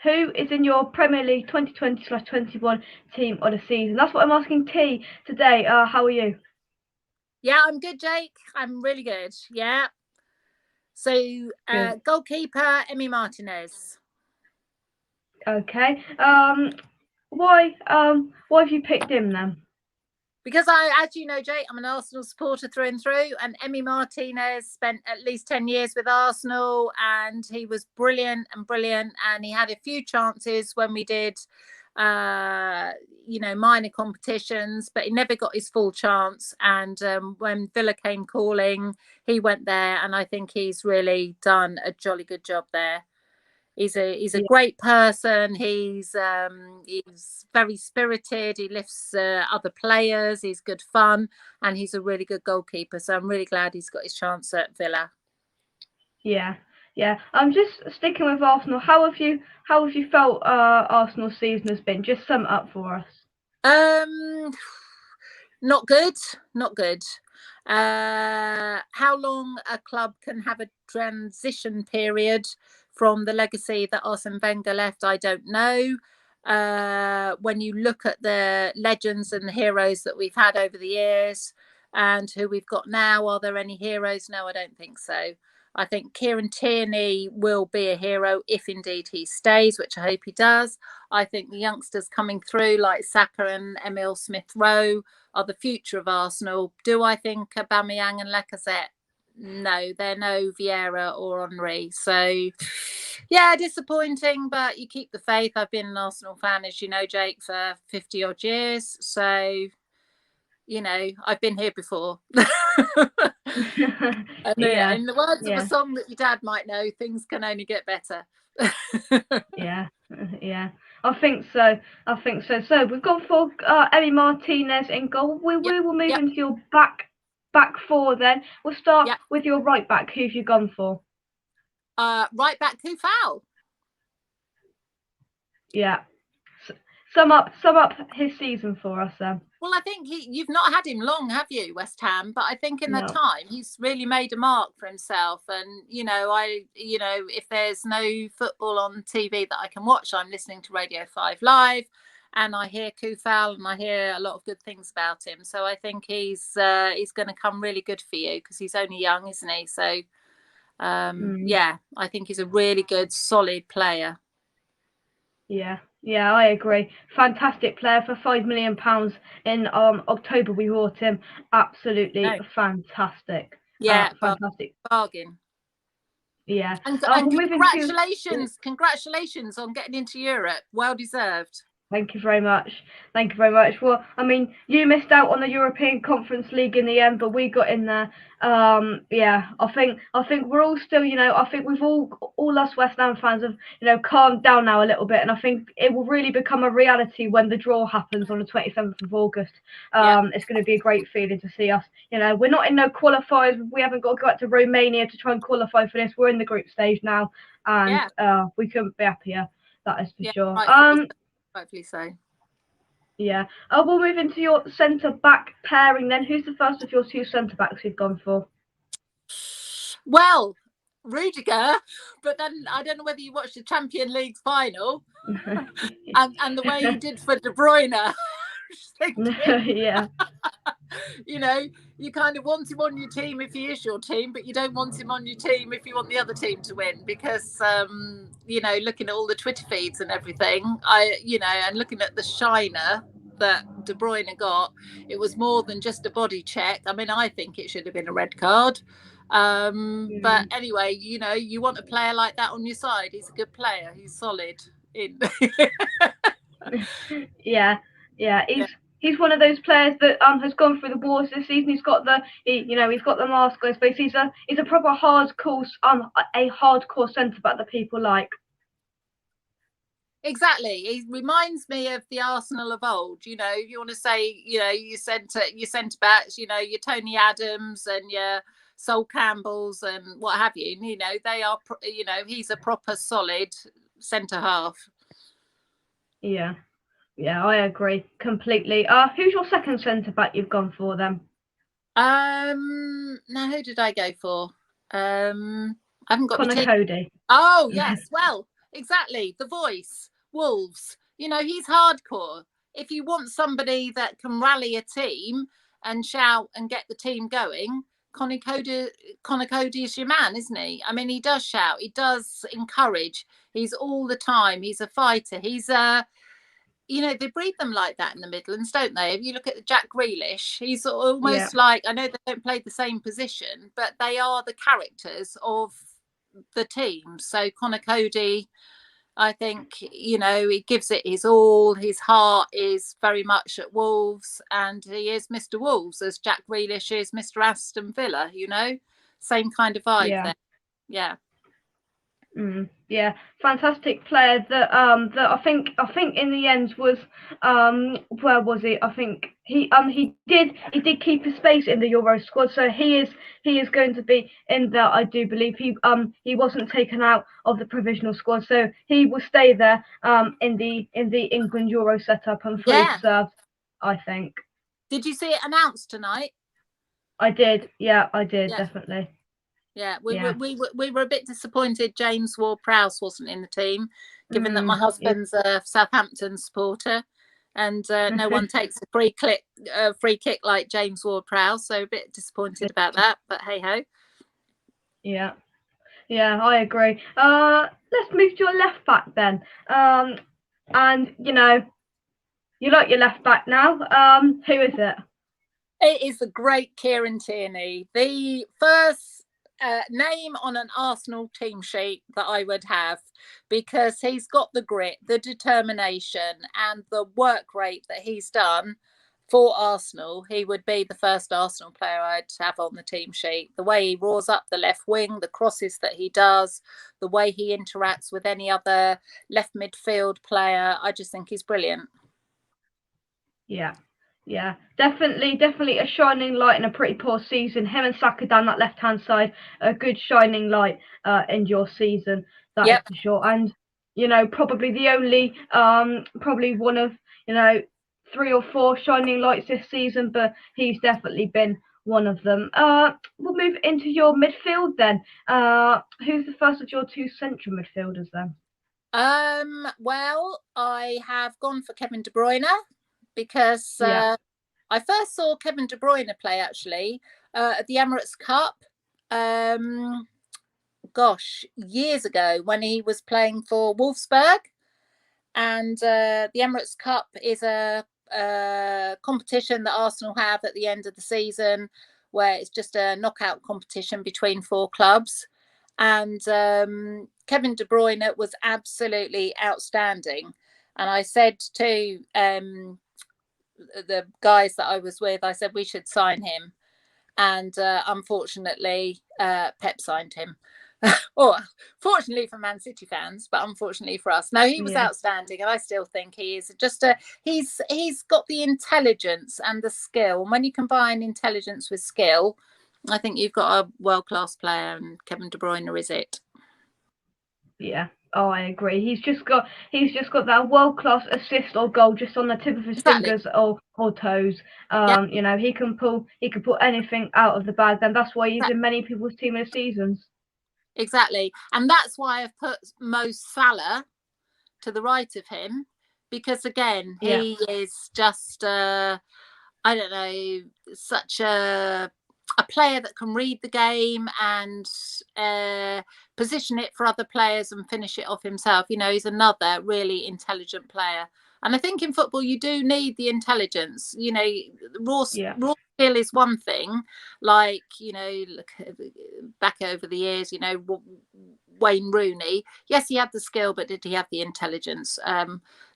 who is in your Premier League 2020/21 team of the season? That's what I'm asking T today. How are you? Yeah, I'm good, Jake. I'm really good. Yeah. So, goalkeeper Emi Martinez. Okay. Why have you picked him then? Because as you know, Jake, I'm an Arsenal supporter through and through, and Emi Martinez spent at least 10 years with Arsenal, and he was brilliant, and he had a few chances when we did, minor competitions, but he never got his full chance. And when Villa came calling, he went there, and I think he's really done a jolly good job there. He's a great person. He's very spirited. He lifts other players. He's good fun, and he's a really good goalkeeper. So I'm really glad he's got his chance at Villa. Yeah. I'm just sticking with Arsenal. How have you felt Arsenal's season has been? Just sum it up for us. Not good. How long a club can have a transition period from the legacy that Arsene Wenger left, I don't know. When you look at the legends and the heroes that we've had over the years and who we've got now, are there any heroes? No, I don't think so. I think Kieran Tierney will be a hero if indeed he stays, which I hope he does. I think the youngsters coming through like Saka and Emile Smith-Rowe are the future of Arsenal. Do I think Aubameyang and Lacazette? No, they're no Vieira or Henry. So, yeah, disappointing, but you keep the faith. I've been an Arsenal fan, as you know, Jake, for 50 odd years. So, you know, I've been here before. In the words of a song that your dad might know, things can only get better. Yeah. I think so. So we've gone for Emi Martinez in goal. We will move into your back four then. We'll start with your right back. Who have you gone for? Right back, Coufal. Yeah. Sum up his season for us then. Well, I think you've not had him long, have you, West Ham? But I think in the time he's really made a mark for himself. And if there's no football on TV that I can watch, I'm listening to Radio 5 Live, and I hear Coufal and I hear a lot of good things about him. So I think he's going to come really good for you because he's only young, isn't he? So I think he's a really good, solid player. Yeah, I agree. Fantastic player. For £5 million in October we bought him. Absolutely fantastic. Yeah, fantastic bargain. Yeah. And congratulations on getting into Europe. Well deserved. Thank you very much. Well, I mean, you missed out on the European Conference League in the end, but we got in there. I think we're all still, I think we've all us West Ham fans have, calmed down now a little bit, and I think it will really become a reality when the draw happens on the 27th of August. It's going to be a great feeling to see us. We're not in no qualifiers. We haven't got to go out to Romania to try and qualify for this. We're in the group stage now, and we couldn't be happier. That is for sure. Rightfully so. Yeah. We'll move into your centre-back pairing then. Who's the first of your two centre-backs you've gone for? Well, Rudiger, but then I don't know whether you watched the Champions League final and the way he did for De Bruyne. Yeah. You kind of want him on your team if he is your team, but you don't want him on your team if you want the other team to win because, looking at all the Twitter feeds and everything, and looking at the shiner that De Bruyne got, it was more than just a body check. I mean, I think it should have been a red card. But anyway, you want a player like that on your side. He's a good player. He's solid. Yeah. He's one of those players that has gone through the wars this season. He's got he's got the mask on his face. He's a proper hardcore centre back that people like. Exactly. He reminds me of the Arsenal of old. You want to say, your centre backs, your Tony Adams and your Sol Campbells and what have you. They are, he's a proper solid centre half. Yeah, I agree completely. Who's your second centre back you've gone for then? Now who did I go for? I haven't got Conor Cody. Oh yes, well. exactly. The Voice, Wolves. You know, he's hardcore. If you want somebody that can rally a team and shout and get the team going, Connor Cody is your man, isn't he? I mean, he does shout, he does encourage. He's all the time. He's a fighter. He's a, you know, they breed them like that in the Midlands, don't they? If you look at Jack Grealish, he's Yeah, almost like, I know they don't play the same position, but they are the characters of the team. So Connor Cody, I think, you know, he gives it his all. His heart is very much at Wolves, and he is Mr. Wolves, as Jack Grealish is Mr. Aston Villa, you know, same kind of vibe yeah. there. Yeah. Yeah, fantastic player that I think in the end was where was he? I think he did keep his space in the Euro squad, so he is going to be in there. I do believe he wasn't taken out of the provisional squad, so he will stay there in the England Euro setup and fully Yeah. deserved, I think. Did you see it announced tonight? I did, yeah, I did, Yeah. definitely. Yeah, Yeah. we were a bit disappointed James Ward-Prowse wasn't in the team, given that my Yeah. husband's a Southampton supporter, and no one takes a free kick like James Ward-Prowse, so a bit disappointed about that. But hey ho. Yeah. Yeah, I agree. Let's move to your left back then. And you know, you like your left back now. Who is it? It is the great Kieran Tierney, the first name on an Arsenal team sheet that I would have, because he's got the grit, the determination, and the work rate that he's done for Arsenal. He would be the first Arsenal player I'd have on the team sheet. The way he roars up the left wing, the crosses that he does, the way he interacts with any other left midfield player, I just think he's brilliant. Yeah, definitely a shining light in a pretty poor season. Him and Saka down that left hand side, a good shining light in your season. That is for sure. And you know, probably the only probably one of, you know, 3 or 4 shining lights this season, but he's definitely been one of them. We'll move into your midfield then. Who's the first of your 2 central midfielders then? Well, I have gone for Kevin De Bruyne, because I first saw Kevin De Bruyne play actually at the Emirates Cup. Years ago, when he was playing for Wolfsburg, and the Emirates Cup is a competition that Arsenal have at the end of the season, where it's just a knockout competition between 4 clubs. And Kevin De Bruyne was absolutely outstanding. And I said to the guys that I was with, I said we should sign him. And unfortunately, Pep signed him. Or fortunately for Man City fans, but unfortunately for us. No, he was outstanding, and I still think he is just he's got the intelligence and the skill. And when you combine intelligence with skill, I think you've got a world-class player, and Kevin De Bruyne is it. Yeah. Oh, I agree. He's just got that world-class assist or goal just on the tip of his fingers or toes. You know, he can pull anything out of the bag, and that's why he's in many people's team of seasons. Exactly. And that's why I've put Mo Salah to the right of him, because again, he is just I don't know, such a player that can read the game and position it for other players and finish it off himself. You know, he's another really intelligent player. And I think in football, you do need the intelligence. You know, raw skill is one thing. Like, you know, look back over the years, you know, Wayne Rooney. Yes, he had the skill, but did he have the intelligence?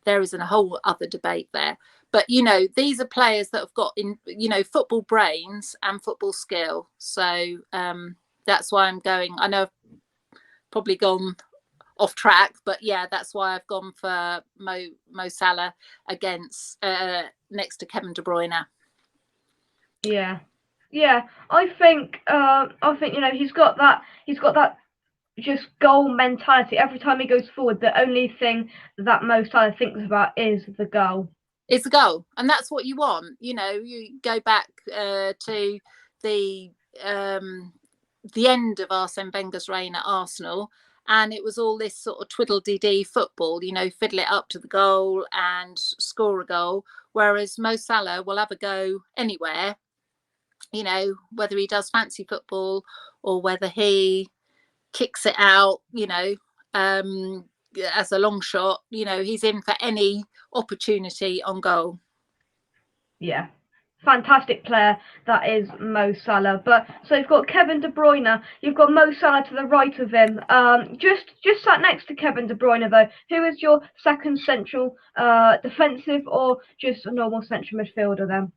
There is a whole other debate there. But, you know, these are players that have got, football brains and football skill. So that's why I'm going. I know I've probably gone off track, but yeah, that's why I've gone for Mo Salah against next to Kevin De Bruyne. Yeah. I think you know, he's got that just goal mentality. Every time he goes forward, the only thing that Mo Salah thinks about is the goal. It's a goal, and that's what you want. You know, you go back to the end of Arsene Wenger's reign at Arsenal, and it was all this sort of twiddle-dee-dee football, you know, fiddle it up to the goal and score a goal. Whereas Mo Salah will have a go anywhere, you know, whether he does fancy football or whether he kicks it out, you know, as a long shot, you know, he's in for any opportunity on goal. Yeah. Fantastic player that is Mo Salah. But so you've got Kevin De Bruyne, you've got Mo Salah to the right of him. Just sat next to Kevin De Bruyne though. Who is your second central defensive or just a normal central midfielder then?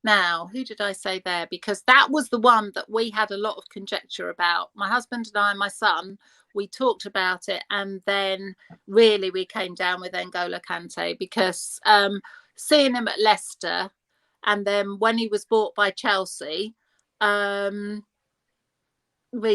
Now, who did I say there? Because that was the one that we had a lot of conjecture about. My husband and I and my son, we talked about it, and then really we came down with N'Golo Kante, because seeing him at Leicester, and then when he was bought by Chelsea, we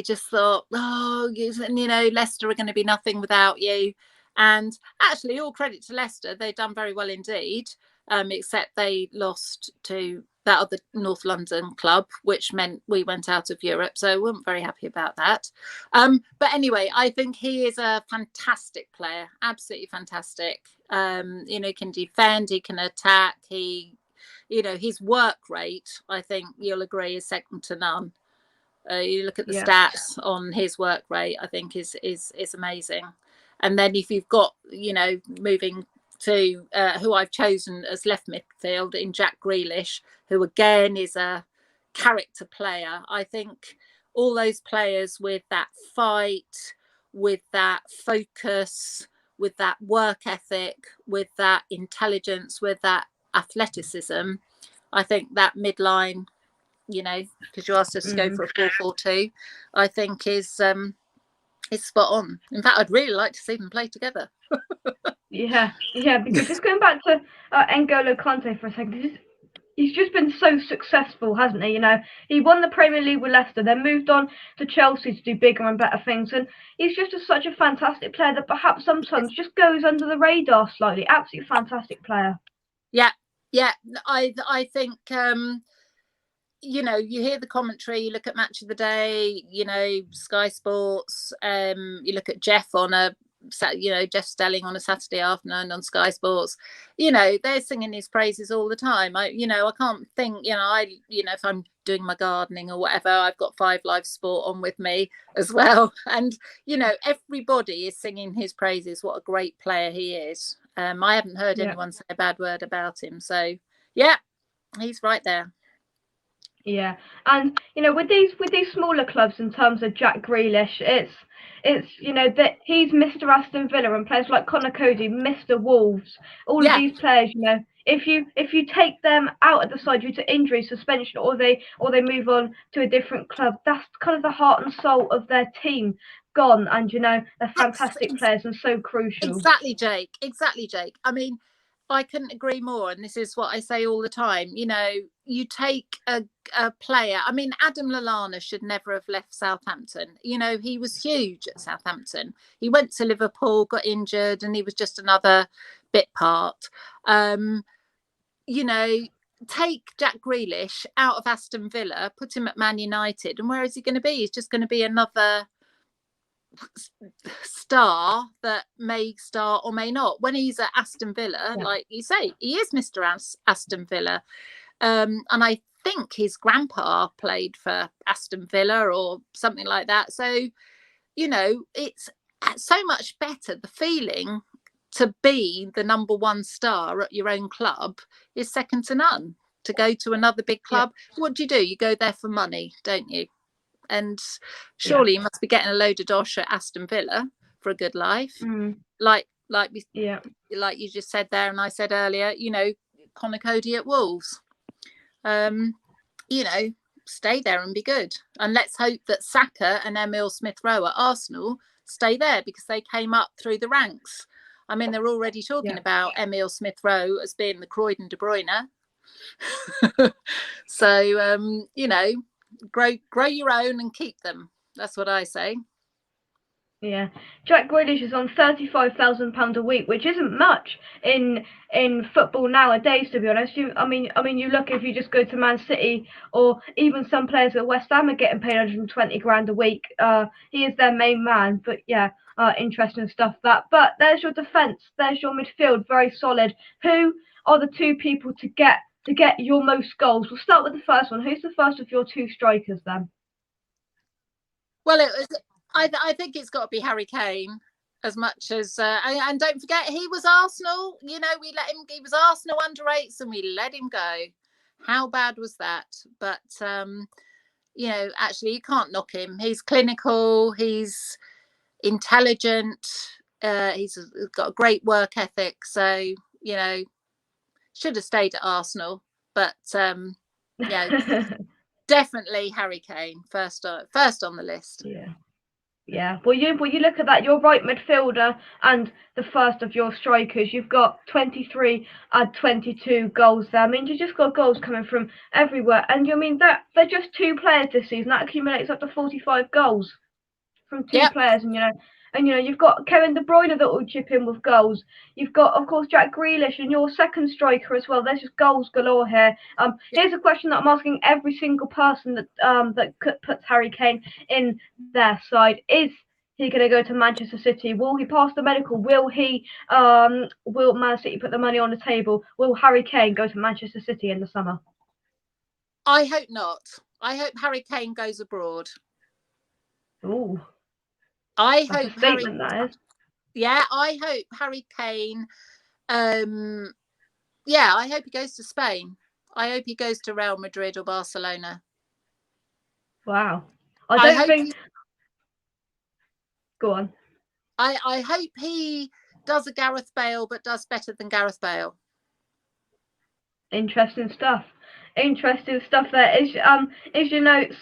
just thought, oh, you know, Leicester are going to be nothing without you. And actually, all credit to Leicester, they've done very well indeed, except they lost to that other North London club, which meant we went out of Europe. So we weren't very happy about that. But anyway, I think he is a fantastic player, absolutely fantastic. You know, he can defend, he can attack, you know, his work rate, I think you'll agree, is second to none. You look at the stats on his work rate, I think is amazing. And then if you've got, you know, moving to who I've chosen as left midfield in Jack Grealish, who again is a character player. I think all those players with that fight, with that focus, with that work ethic, with that intelligence, with that athleticism, I think that midline, you know, because you asked us to go for a 4-4-2, I think is spot on. In fact, I'd really like to see them play together. Yeah, because just going back to N'Golo Kante for a second, he's just been so successful, hasn't he? You know, he won the Premier League with Leicester, then moved on to Chelsea to do bigger and better things, and he's just such a fantastic player that perhaps sometimes just goes under the radar slightly. Absolutely fantastic player. Yeah, I think you know, you hear the commentary, you look at Match of the Day, you know, Sky Sports, you look at Jeff Jeff Stelling on a Saturday afternoon on Sky Sports, you know, they're singing his praises all the time. I can't think, you know, if I'm doing my gardening or whatever, I've got 5 Live Sport on with me as well. And, you know, everybody is singing his praises. What a great player he is. I haven't heard anyone say a bad word about him. So, yeah, he's right there. Yeah, and you know, with these smaller clubs, in terms of Jack Grealish, it's you know that he's Mr. Aston Villa, and players like Conor Cody, Mr. Wolves, all of these players, you know, if you take them out of the side due to injury, suspension, or they move on to a different club, that's kind of the heart and soul of their team gone. And you know, they're fantastic players and so crucial. Exactly, Jake. I mean, I couldn't agree more. And this is what I say all the time. You know, you take a player. I mean, Adam Lallana should never have left Southampton. You know, he was huge at Southampton. He went to Liverpool, got injured, and he was just another bit part. You know, take Jack Grealish out of Aston Villa, put him at Man United, and where is he going to be? He's just going to be another star that may star or may not. When he's at Aston Villa, like you say, he is Mr. Aston Villa, and I think his grandpa played for Aston Villa or something like that. So, you know, it's so much better. The feeling to be the number 1 star at your own club is second to none. To go to another big club, what do? You go there for money, don't you? And surely you must be getting a load of dosh at Aston Villa for a good life. Like you just said there, and I said earlier, you know, Conor Cody at Wolves. You know, stay there and be good. And let's hope that Saka and Emile Smith-Rowe at Arsenal stay there, because they came up through the ranks. I mean, they're already talking about Emile Smith-Rowe as being the Croydon De Bruyne. So, you know, grow your own and keep them. That's what I say. Yeah, Jack Grealish is on £35,000 a week, which isn't much in football nowadays. To be honest, you look, if you just go to Man City, or even some players at West Ham are getting paid 120 grand a week. He is their main man, but yeah, interesting stuff. But there's your defence, there's your midfield, very solid. Who are the two people to get your most goals? We'll start with the first one. Who's the first of your two strikers then? Well, I think it's got to be Harry Kane. As much as and don't forget, he was Arsenal. You know, we let him. He was Arsenal under 8s, and we let him go. How bad was that? But you know, actually, you can't knock him. He's clinical. He's intelligent. He's got a great work ethic. So you know, should have stayed at Arsenal. But yeah, definitely Harry Kane first on the list. Yeah. Yeah, well, you look at that. Your right midfielder and the first of your strikers. You've got 23 and 22 goals there. I mean, you just got goals coming from everywhere, and you mean that they're just two players this season. That accumulates up to 45 goals from two players, and you've got Kevin De Bruyne that will chip in with goals. You've got, of course, Jack Grealish and your second striker as well. There's just goals galore here. Here's a question that I'm asking every single person that puts Harry Kane in their side: is he going to go to Manchester City? Will he pass the medical? Will Man City put the money on the table? Will Harry Kane go to Manchester City in the summer? I hope not. I hope Harry Kane goes abroad. Ooh. I That's hope a statement, that is. Yeah, I hope Harry Kane. Yeah, I hope he goes to Spain. I hope he goes to Real Madrid or Barcelona. Wow. I don't think. Go on. I hope he does a Gareth Bale, but does better than Gareth Bale. Interesting stuff. Interesting stuff. There is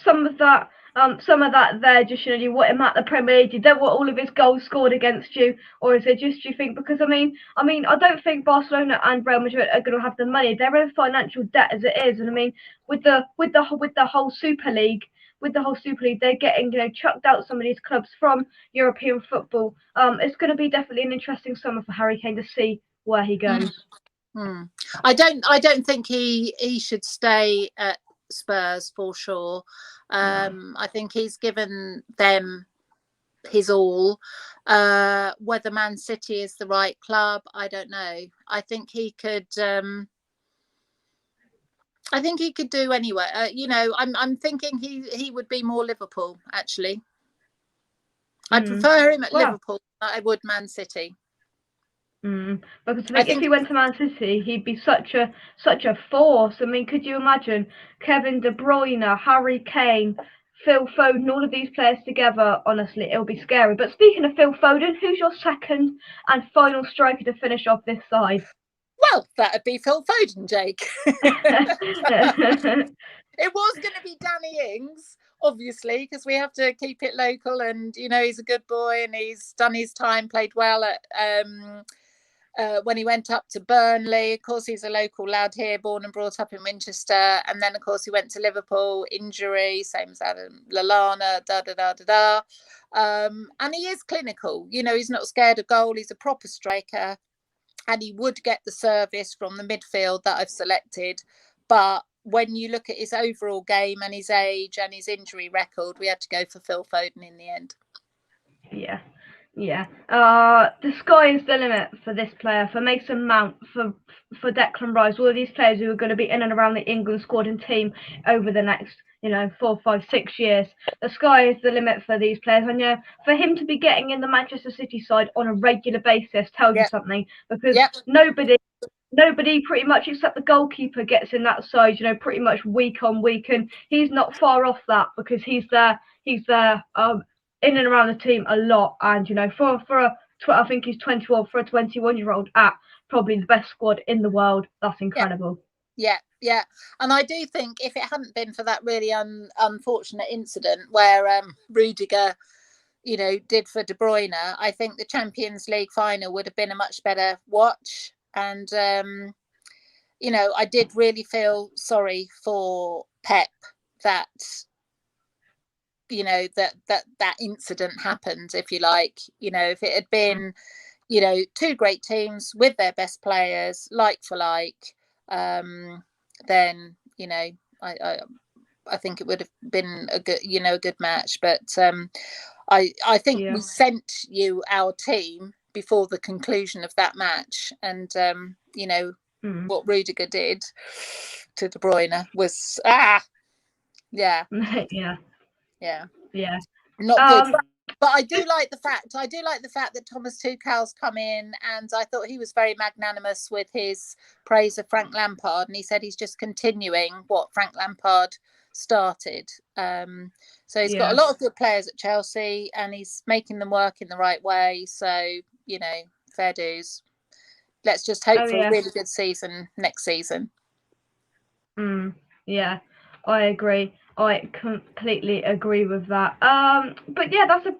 some of that there. Just you want him at the Premier League. You don't want all of his goals scored against you, or is it just you think because I mean I don't think Barcelona and Real Madrid are going to have the money. They're in financial debt as it is, and I mean with the whole Super League. With the whole Super League, they're getting chucked out some of these clubs from European football. It's going to be definitely an interesting summer for Harry Kane to see where he goes. I don't think he should stay at Spurs for sure. I think he's given them his all. Whether Man City is the right club, I don't know. I think he could. I think he could do anywhere. I'm thinking he would be more Liverpool actually. I'd prefer him at Liverpool than I would Man City. Because I think if he went to Man City, he'd be such a force. I mean, could you imagine Kevin De Bruyne, Harry Kane, Phil Foden, all of these players together? Honestly, it'll be scary. But speaking of Phil Foden, who's your second and final striker to finish off this side? Well, that'd be Phil Foden, Jake. It was going to be Danny Ings, obviously, because we have to keep it local, and he's a good boy and he's done his time, played well at when he went up to Burnley. Of course, he's a local lad here, born and brought up in Winchester, and then of course he went to Liverpool, injury, same as Adam Lallana, and he is clinical. He's not scared of goal. He's a proper striker, and he would get the service from the midfield that I've selected. But when you look at his overall game and his age and his injury record, we had to go for Phil Foden in the end. Yeah. The sky is the limit for this player, for Mason Mount, for Declan Rice, all of these players who are going to be in and around the England squad and team over the next 4, 5, 6 years. The sky is the limit for these players, and for him to be getting in the Manchester City side on a regular basis tells you something, because nobody pretty much except the goalkeeper gets in that side, pretty much week on week, and he's not far off that because he's there in and around the team a lot, and I think he's 21, for a 21-year-old at probably the best squad in the world. That's incredible. Yeah. And I do think if it hadn't been for that really unfortunate incident where Rudiger did for De Bruyne, I think the Champions League final would have been a much better watch. And I did really feel sorry for Pep that you know, that incident happened, if you like. You know, if it had been, you know, two great teams with their best players, like for like, then, you know, I think it would have been a good, you know, a good match. But I think we sent you our team before the conclusion of that match, and you know, what Rudiger did to De Bruyne was yeah, not good. But I do like the fact that Thomas Tuchel's come in, and I thought he was very magnanimous with his praise of Frank Lampard, and he said he's just continuing what Frank Lampard started. So he's got a lot of good players at Chelsea, and he's making them work in the right way. So, you know, fair dues. Let's just hope for a really good season next season. Yeah, I agree. I completely agree with that. But yeah, that's a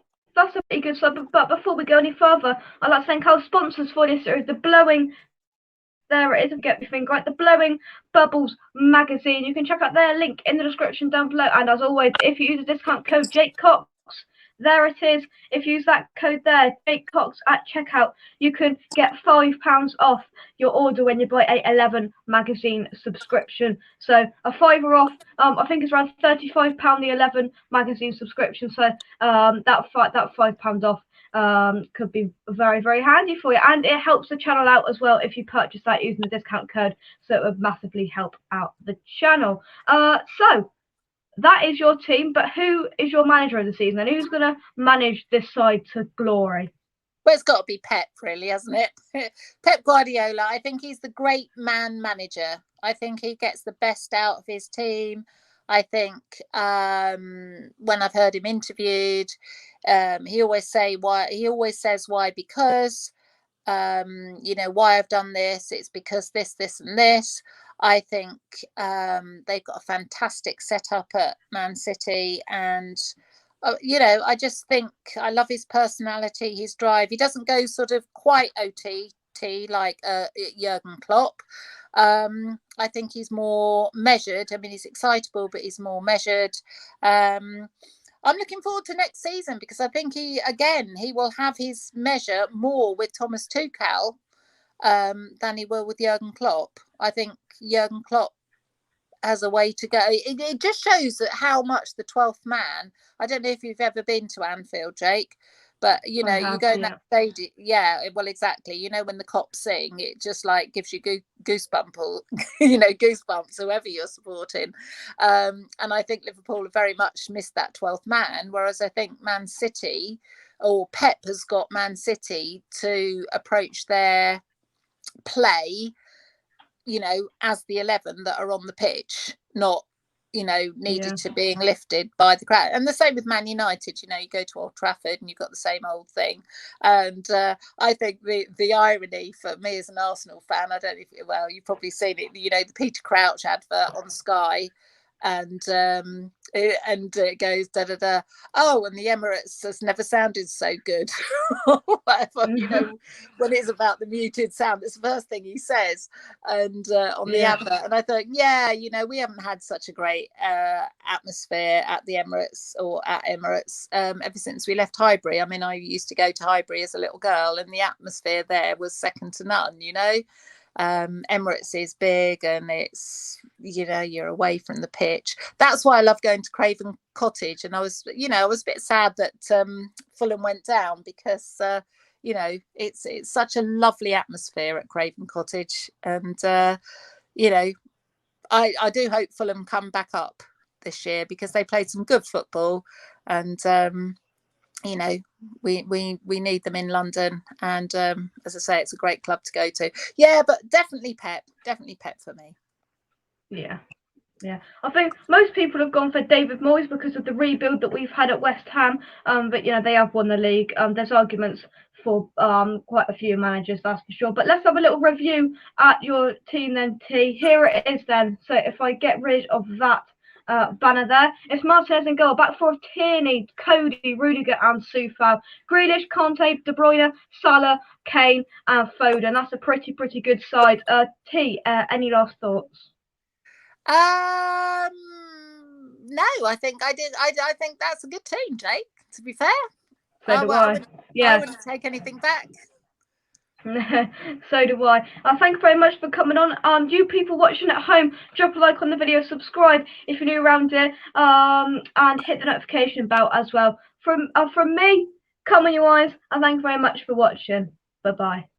pretty good sub. But before we go any further, I'd like to thank our sponsors for this series, the Blowing. There it is, get me think right. The Blowing Bubbles magazine. You can check out their link in the description down below. And as always, if you use the discount code Jake Cox, there it is. If you use that code there, Jake Cox at checkout, you can get £5 off your order when you buy a 11 magazine subscription. So a fiver off. I think it's around £35 the 11 magazine subscription. So that £5 off could be very, very handy for you, and it helps the channel out as well if you purchase that using the discount code. So it would massively help out the channel. So that is your team, but who is your manager of the season, and who's going to manage this side to glory? Well, it's got to be Pep, really, hasn't it? Pep Guardiola. I think he's the great man manager. I think he gets the best out of his team. I think when I've heard him interviewed, he always says why, because you know, why I've done this, it's because this and this. I think they've got a fantastic setup at Man City, and you know, I just think I love his personality, his drive. He doesn't go sort of quite OTT like Jurgen Klopp. I think he's more measured. I mean, he's excitable, but he's more measured. I'm looking forward to next season, because I think he will have his measure more with Thomas Tuchel than he will with Jurgen Klopp. I think Jurgen Klopp has a way to go. It just shows that how much the 12th man. I don't know if you've ever been to Anfield, Jake, but you know, you go in that stadium. Yeah, well, exactly. You know, when the cops sing, it just like gives you goosebumps, whoever you're supporting. And I think Liverpool have very much missed that 12th man, whereas I think Man City, or Pep has got Man City to approach their play, you know, as the 11 that are on the pitch, not, you know, needed to being lifted by the crowd. And the same with Man United. You know, you go to Old Trafford and you've got the same old thing. And I think the irony for me as an Arsenal fan, I don't know if, well, you've probably seen it, you know, the Peter Crouch advert on Sky, and it goes da da da. Oh, and the Emirates has never sounded so good. Whatever, you know, when it's about the muted sound, it's the first thing he says, and on the advert. And I thought, yeah, you know, we haven't had such a great atmosphere at the Emirates, or at Emirates, ever since we left Highbury. I mean, I used to go to Highbury as a little girl, and the atmosphere there was second to none, you know. Emirates is big, and it's, you know, you're away from the pitch. That's why I love going to Craven Cottage. And I was a bit sad that Fulham went down, because you know, it's such a lovely atmosphere at Craven Cottage. And you know, I do hope Fulham come back up this year, because they played some good football, and you know, we need them in London. And as I say, it's a great club to go to. Yeah, but definitely Pep for me. Yeah. I think most people have gone for David Moyes because of the rebuild that we've had at West Ham. But you know, they have won the league. There's arguments for quite a few managers, that's for sure. But let's have a little review at your team then, T. Here it is then. So if I get rid of that banner there, it's Martinez in goal, back four of Tierney, Cody, Rudiger and Soufal, Grealish, Conte, De Bruyne, Salah, Kane and Foden. That's a pretty good side. T, any last thoughts? no, I think I did. I think that's a good team, Jake. To be fair, So do I. I Yeah. wouldn't take anything back. So do I. Thank you very much for coming on. You people watching at home, drop a like on the video, subscribe if you're new around here, and hit the notification bell as well. From me, come on you eyes, and thank you very much for watching. Bye bye.